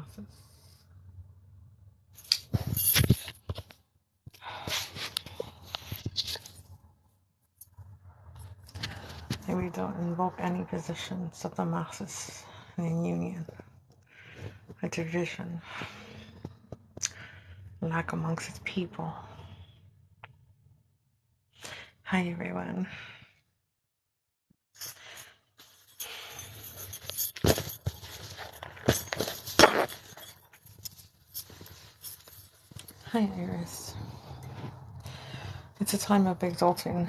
masses. And we don't invoke any positions of the masses in union, a division, lack amongst its people. Hi everyone. Hi Iris. It's a time of exalting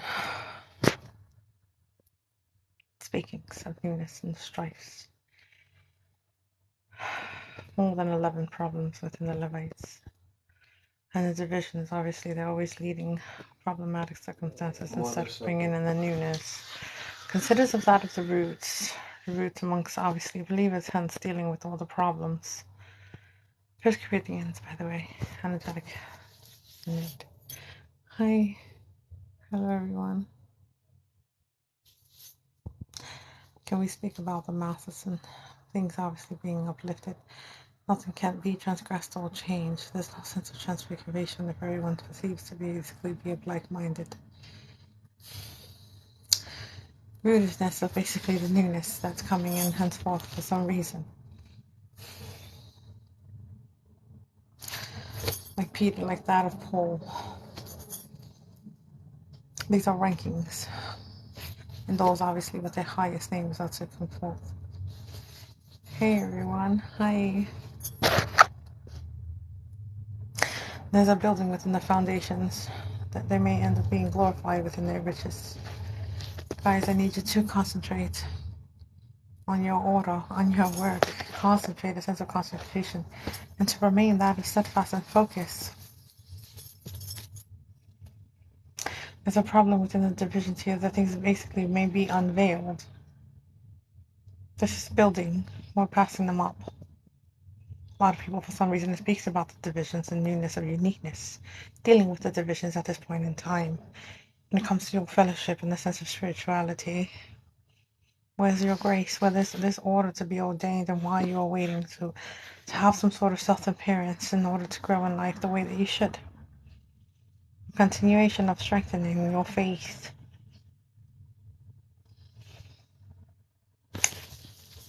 speakings of newness and strifes. More than 11 problems within the Levites. And the divisions, obviously, they're always leading problematic circumstances instead of bringing in the newness. Considers of that of the roots amongst, obviously, believers, hence dealing with all the problems. First Corinthians, by the way, energetic note. Hi, hello everyone. Can we speak about the masses and things obviously being uplifted? Nothing can be transgressed or changed. There's no sense of transfiguration if everyone perceives to basically be of like-minded. Rootiness of basically the newness that's coming in henceforth for some reason. Like Peter, like that of Paul. These are rankings. And those obviously with their highest names that should come forth. Hey everyone, hi. There's a building within the foundations that they may end up being glorified within their riches. Guys, I need you to concentrate on your order, on your work. Concentrate, a sense of concentration, and to remain that of steadfast and focus. There's a problem within the divisions here that things basically may be unveiled. This is building, we're passing them up. A lot of people, for some reason, it speaks about the divisions and newness or uniqueness, dealing with the divisions at this point in time. When it comes to your fellowship and the sense of spirituality, where's your grace? Where there's this order to be ordained, and why you are waiting to have some sort of self-appearance in order to grow in life the way that you should. Continuation of strengthening your faith.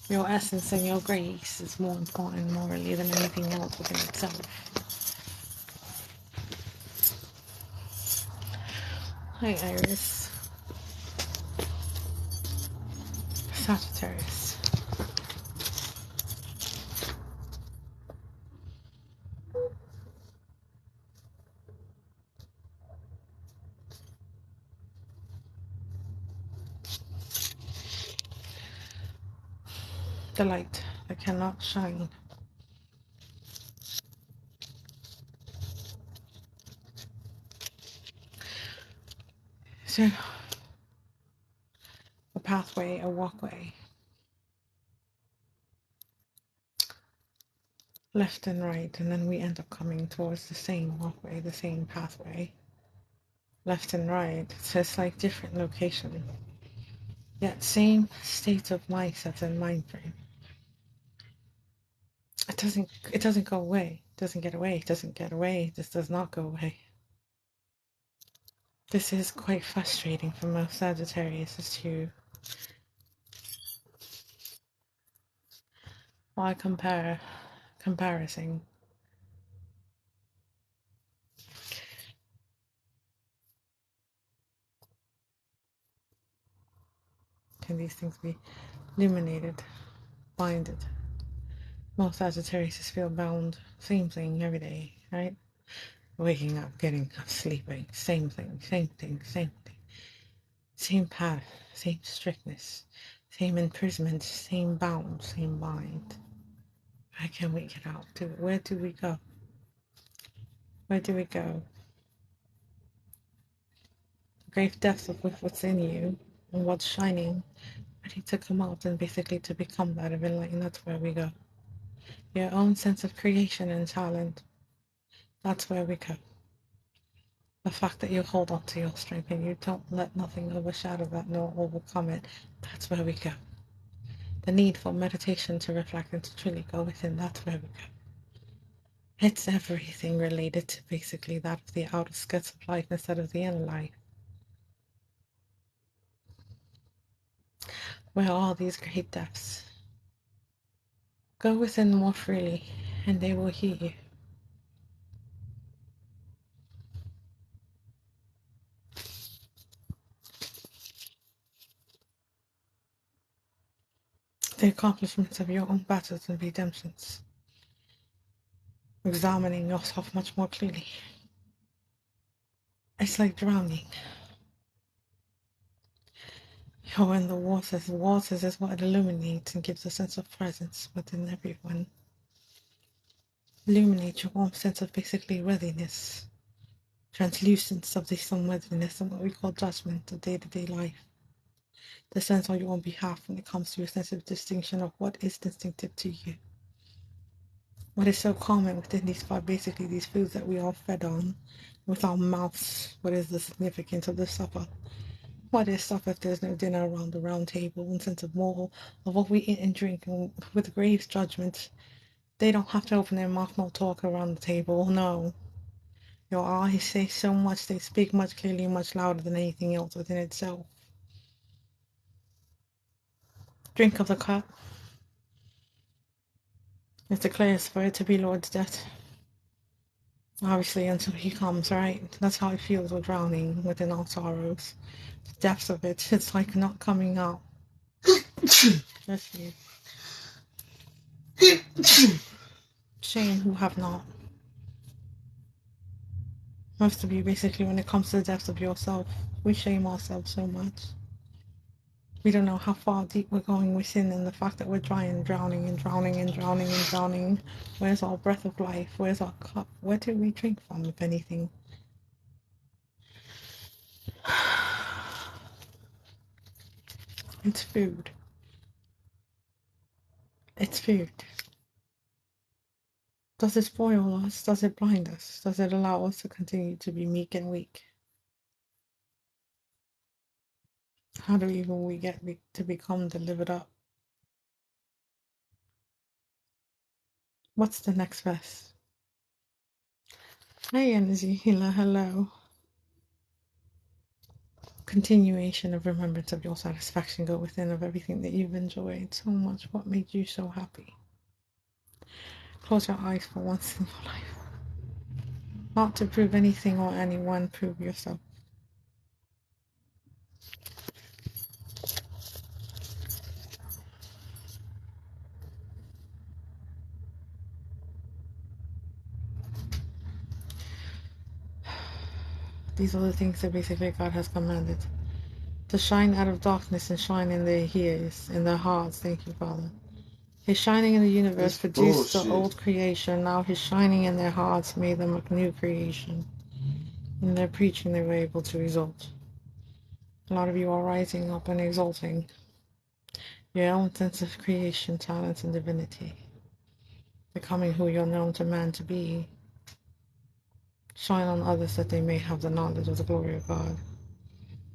Your essence and your grace is more important morally than anything else within itself. Hi Iris. Sagittarius. The light that cannot shine. So, a pathway, a walkway. Left and right, and then we end up coming towards the same walkway, the same pathway. Left and right, so it's like different location. Yet same state of mindset and mind frame. It doesn't go away. It doesn't get away. It doesn't get away. This does not go away. This is quite frustrating for most Sagittarius as to why comparison. Can these things be illuminated, blinded? Most Sagittarius feel bound. Same thing every day, right? Waking up, getting up, sleeping. Same thing, same thing, same thing. Same path, same strictness, same imprisonment, same bound, same bind. Why can't we get out to it? Where do we go? Where do we go? The grave depths of what's in you and what's shining, ready to come out and basically to become that of enlightenment. That's where we go. Your own sense of creation and talent. That's where we go. The fact that you hold on to your strength and you don't let nothing overshadow that nor overcome it, that's where we go. The need for meditation to reflect and to truly go within, that's where we go. It's everything related to basically that of the outer skirts of life instead of the inner life, where all these great depths go within more freely and they will hear you. The accomplishments of your own battles and redemptions, examining yourself much more clearly. It's like drowning. When the waters is what illuminates and gives a sense of presence within everyone. Illuminate your own sense of basically worthiness, translucence of this unworthiness and what we call judgment of day-to-day life. The sense on your own behalf when it comes to your sense of distinction of what is distinctive to you. What is so common within these basically these foods that we are fed on with our mouths? What is the significance of the supper? What is supper if there's no dinner around the round table? In sense of more of what we eat and drink, and with grave judgment, they don't have to open their mouth nor talk around the table. No, your eyes say so much; they speak much clearly, much louder than anything else within itself. Drink of the cup. It declares for it to be Lord's death. Obviously, until he comes, right? That's how it feels with drowning within our sorrows. The depths of it, it's like not coming out. Just you. Shame who have not. Most of you, basically, when it comes to the depths of yourself, we shame ourselves so much. We don't know how far deep we're going within, and the fact that we're drowning and drowning and drowning and drowning. Where's our breath of life? Where's our cup? Where do we drink from, if anything? It's food. It's food. Does it spoil us? Does it blind us? Does it allow us to continue to be meek and weak? How do even we get to become delivered up? What's the next verse? Hi, energy healer. Hello. Continuation of remembrance of your satisfaction go within of everything that you've enjoyed so much. What made you so happy? Close your eyes for once in your life. Not to prove anything or anyone, prove yourself. These are the things that basically God has commanded. To shine out of darkness and shine in their ears, in their hearts. Thank you, Father. His shining in the universe produced the old creation. Now his shining in their hearts made them a new creation. In their preaching, they were able to exalt. A lot of you are rising up and exalting your own sense of creation, talent, and divinity. Becoming who you're known to man to be. Shine on others that they may have the knowledge of the glory of God.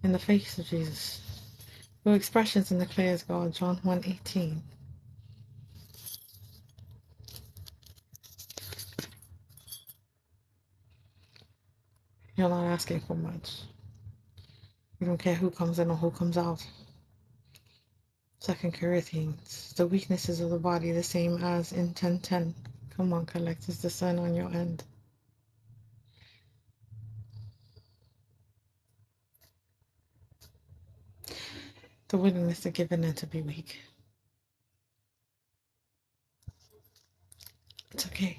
In the face of Jesus, who expressions and declares God, John 1:18. You're not asking for much. You don't care who comes in or who comes out. 2 Corinthians, the weaknesses of the body the same as in 10:10. Come on, collect is the sun on your end. The willingness to give in and to be weak. It's okay.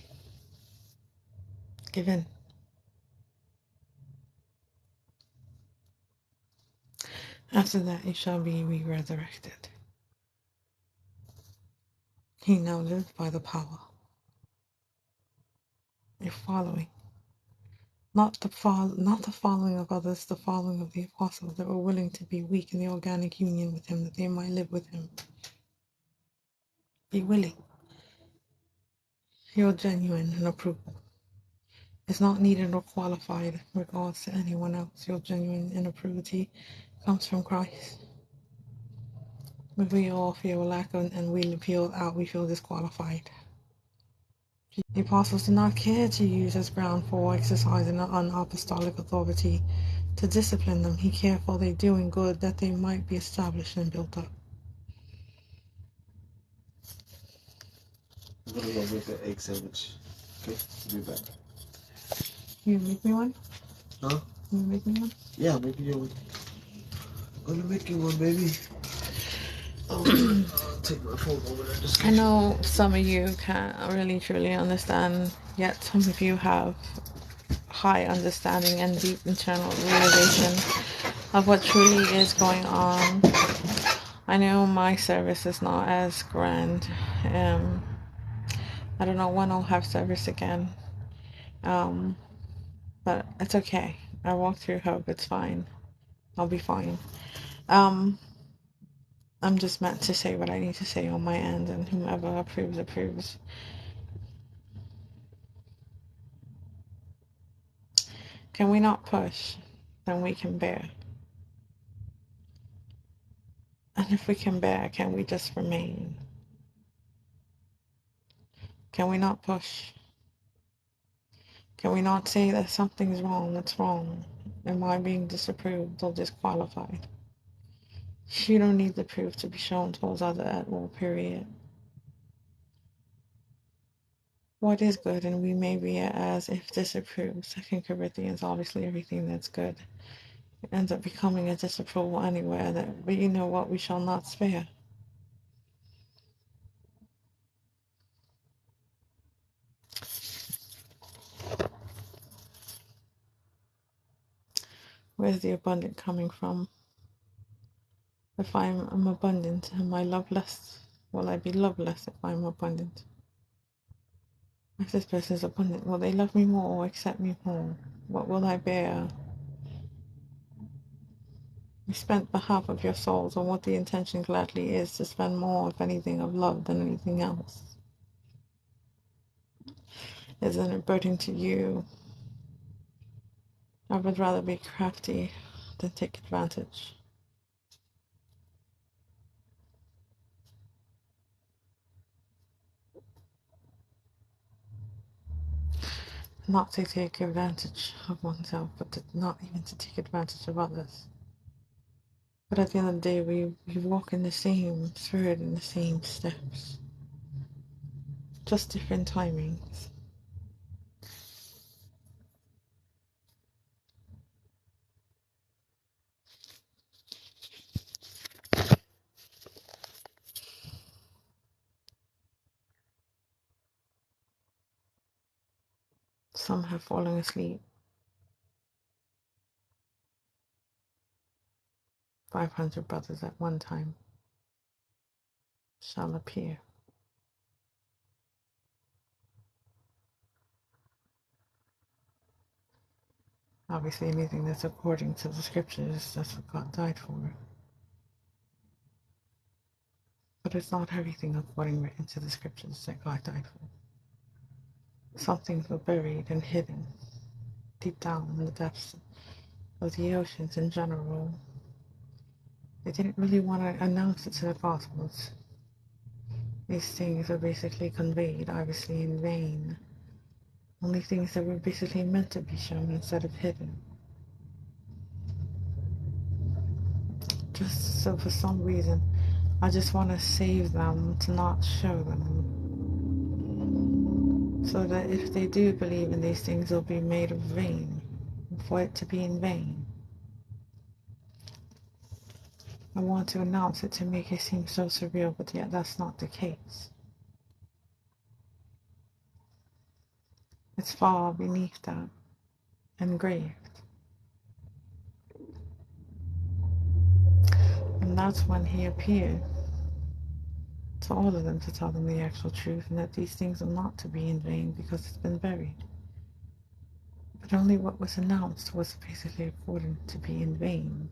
Give in. After that, you shall be re-resurrected. He now lives by the power. You're following. Not the following of others, the following of the apostles that were willing to be weak in the organic union with him, that they might live with him. Be willing. You're genuine and approval. It's not needed or qualified in regards to anyone else. Your genuine inappropriate comes from Christ. When we all feel lack and we feel disqualified. The apostles did not care to use as ground for exercising an apostolic authority to discipline them. He cared for their doing good, that they might be established and built up. I'm gonna go make an egg sandwich. Okay, I'll be back. You make me one? Huh? You make me one? Yeah, I'm making you one. I'm gonna make you one, baby. I'll take my phone over there. I know some of you can't really truly understand, yet some of you have high understanding and deep internal realization of what truly is going on. I know my service is not as grand. I don't know when I'll have service again. But it's okay. I walk through hope. It's fine. I'll be fine. Um, I'm just meant to say what I need to say on my end, and whomever approves, approves. Can we not push? Then we can bear. And if we can bear, can we just remain? Can we not push? Can we not say that something's wrong? It's wrong. Am I being disapproved or disqualified? You don't need the proof to be shown towards others at all, period. What is good, and we may be as if disapproved. 2 Corinthians, obviously everything that's good ends up becoming a disapproval anywhere. But you know what? We shall not spare. Where's the abundant coming from? If I'm abundant, am I loveless? Will I be loveless if I'm abundant? If this person is abundant, will they love me more or accept me more? What will I bear? You spent the half of your souls on what the intention gladly is to spend more, if anything, of love than anything else. Isn't it burden to you? I would rather be crafty than take advantage. Not to take advantage of oneself, but not even to take advantage of others. But at the end of the day, we walk in the same spirit and the same steps. Just different timings. Some have fallen asleep. 500 brothers at one time shall appear. Obviously, anything that's according to the scriptures, that's what God died for. But it's not everything according to the scriptures that God died for. Some things were buried and hidden deep down in the depths of the oceans in general. They didn't really want to announce it to the Gospels. These things were basically conveyed, obviously in vain. Only things that were basically meant to be shown instead of hidden. Just so for some reason, I just want to save them to not show them. So that if they do believe in these things, they'll be made of vain. For it to be in vain. I want to announce it to make it seem so surreal, but yet that's not the case. It's far beneath that, engraved. And that's when he appeared to all of them to tell them the actual truth, and that these things are not to be in vain because it's been buried. But only what was announced was basically according to be in vain,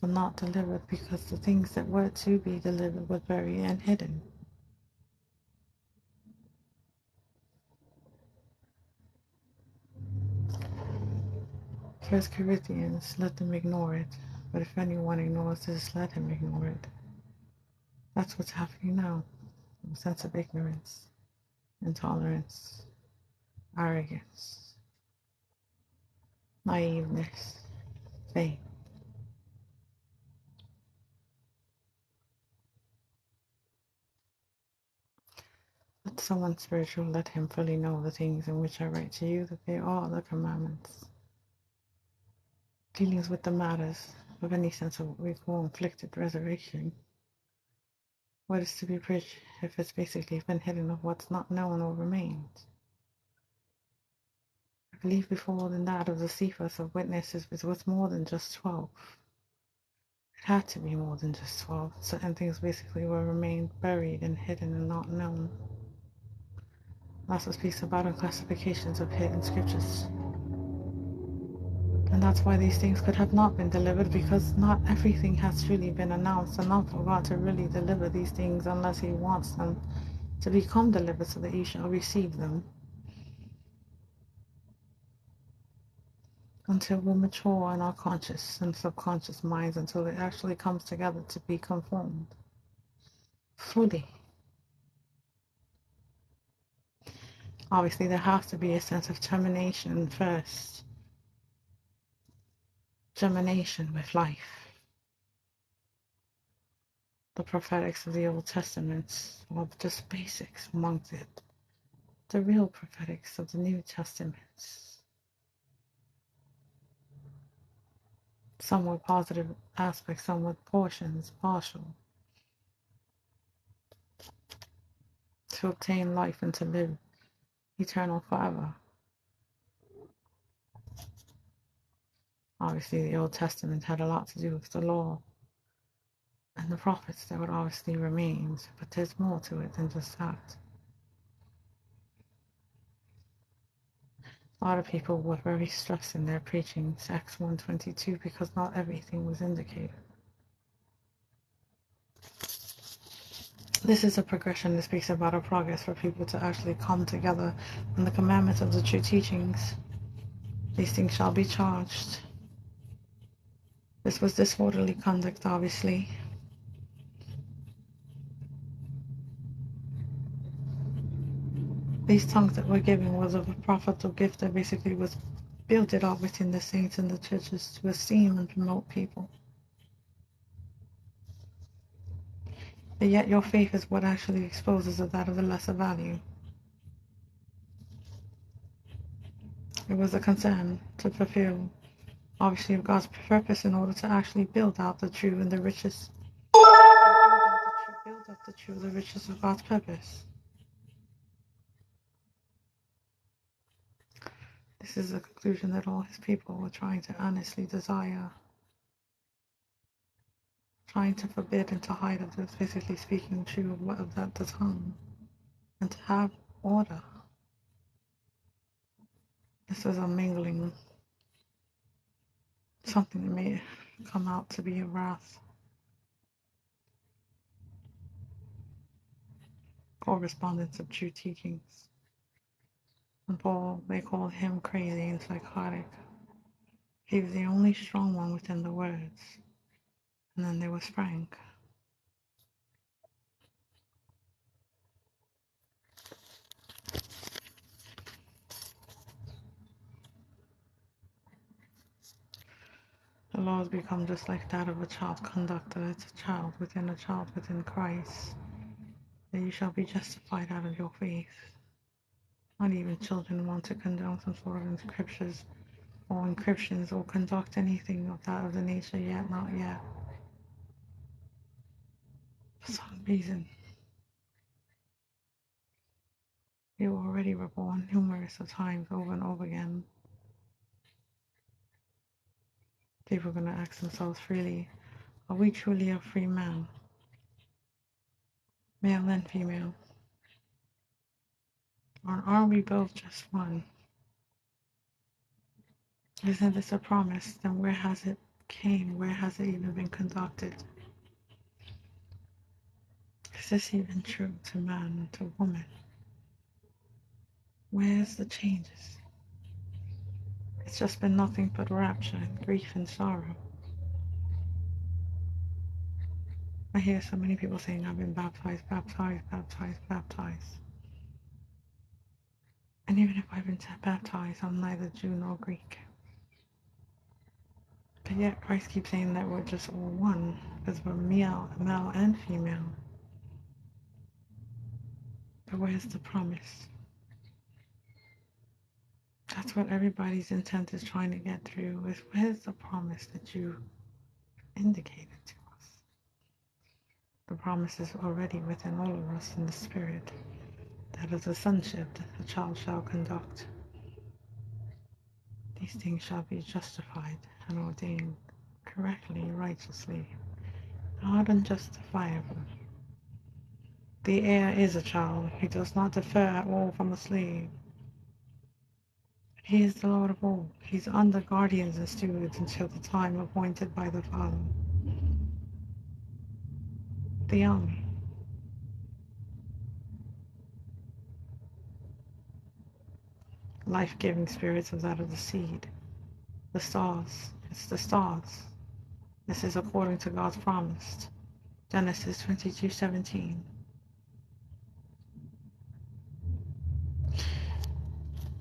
but not delivered, because the things that were to be delivered were buried and hidden. First Corinthians, let them ignore it. But if anyone ignores this, let him ignore it. That's what's happening now. A sense of ignorance. intolerance, arrogance, naiveness, faith. Let someone spiritual, let him fully know the things in which I write to you, that they are the commandments. Dealings with the matters of any sense of what we call inflicted resurrection. What is to be preached if it's basically been hidden of what's not known or remains? I believe before than that of the Cephas of witnesses was more than just 12. It had to be more than just 12. Certain things basically were remained buried and hidden and not known. That's what speaks about in classifications of hidden scriptures. And that's why these things could have not been delivered, because not everything has truly been announced, and not for God to really deliver these things unless He wants them to become delivered so that you shall receive them. Until we mature in our conscious and subconscious minds, until it actually comes together to be conformed fully. Obviously, there has to be a sense of termination first. Germination with life. The prophetics of the Old Testament, or just basics amongst it. The real prophetics of the New Testament. Some with positive aspects, some with portions, partial. To obtain life and to live eternal forever. Obviously, the Old Testament had a lot to do with the law and the prophets that would obviously remain, but there's more to it than just that. A lot of people were very stressed in their preachings, Acts 1:22, because not everything was indicated. This is a progression that speaks about a progress for people to actually come together on the commandments of the true teachings. These things shall be charged. This was disorderly conduct, obviously. These tongues that were given was of a prophet or gift that basically was built it up within the saints and the churches to esteem and promote people. But yet your faith is what actually exposes that of the lesser value. It was a concern to fulfill, obviously, of God's purpose in order to actually build out the true and the riches. Build up the true, the riches of God's purpose. This is a conclusion that all His people were trying to honestly desire, trying to forbid and to hide of the physically speaking true of that the tongue, and to have order. This is a mingling, something that may come out to be a wrath. Correspondence of true teachings. And Paul, they called him crazy and psychotic. He was the only strong one within the words. And then there was Frank. The law has become just like that of a child conductor. It's a child within Christ. That you shall be justified out of your faith. Not even children want to condone some sort of inscriptions or encryptions or conduct anything of that of the nature yet, not yet. For some reason. You already were born numerous of times over and over again. People are going to ask themselves freely, are we truly a free man? Male and female? Or are we both just one? Isn't this a promise? Then where has it came? Where has it even been conducted? Is this even true to man and to woman? Where's the changes? It's just been nothing but rapture and grief and sorrow. I hear so many people saying, I've been baptized, baptized, baptized, baptized. And even if I've been baptized, I'm neither Jew nor Greek. But yet Christ keeps saying that we're just all one, because we're male and female. But where's the promise? That's what everybody's intent is trying to get through, is where's the promise that you indicated to us? The promise is already within all of us in the spirit. That is a sonship that the child shall conduct. These things shall be justified and ordained correctly, righteously, not unjustifiable. The heir is a child. He does not differ at all from a slave. But he is the Lord of all. He's under guardians and stewards until the time appointed by the Father. The army. Life-giving spirits of that of the seed. The stars. It's the stars. This is according to God's promise. Genesis 22:17.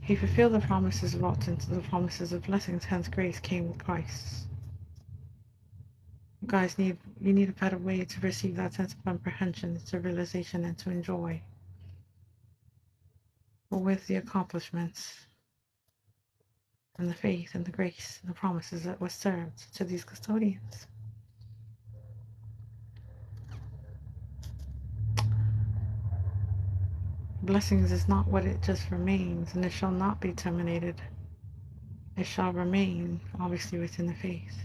He fulfilled the promises wrought into the promises of blessings, hence grace came with Christ. You guys you need a better way to receive that sense of comprehension, to realization, and to enjoy. But with the accomplishments and the faith and the grace and the promises that were served to these custodians. Blessings is not what it just remains, and it shall not be terminated. It shall remain, obviously, within the faith.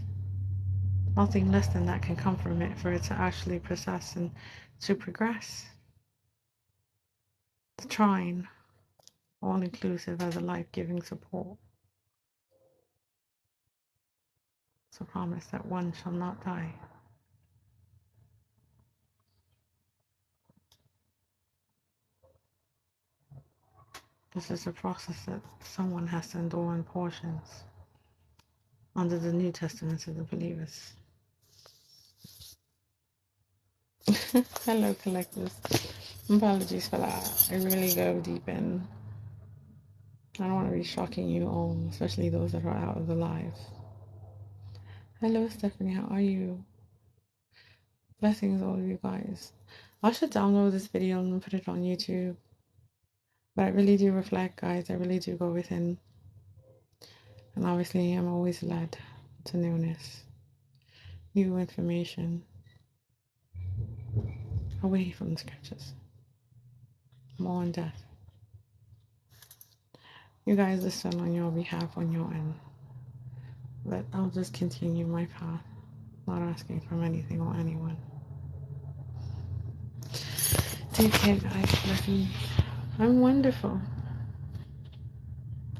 Nothing less than that can come from it for it to actually process and to progress. The trine, all-inclusive as a life-giving support. It's a promise that one shall not die. This is a process that someone has to endure in portions under the New Testament of the believers. Hello, collectors. Apologies for that. I really go deep in. I don't want to be shocking you all, especially those that are out of the live. Hello, Stephanie. How are you? Blessings, all of you guys. I should download this video and put it on YouTube. But I really do reflect, guys. I really do go within. And obviously, I'm always led to newness, new information, away from the scriptures, more in depth. You guys listen on your behalf, on your end. But I'll just continue my path, not asking from anything or anyone. Take care, guys. Blessings. I'm wonderful.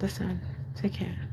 Listen, take care.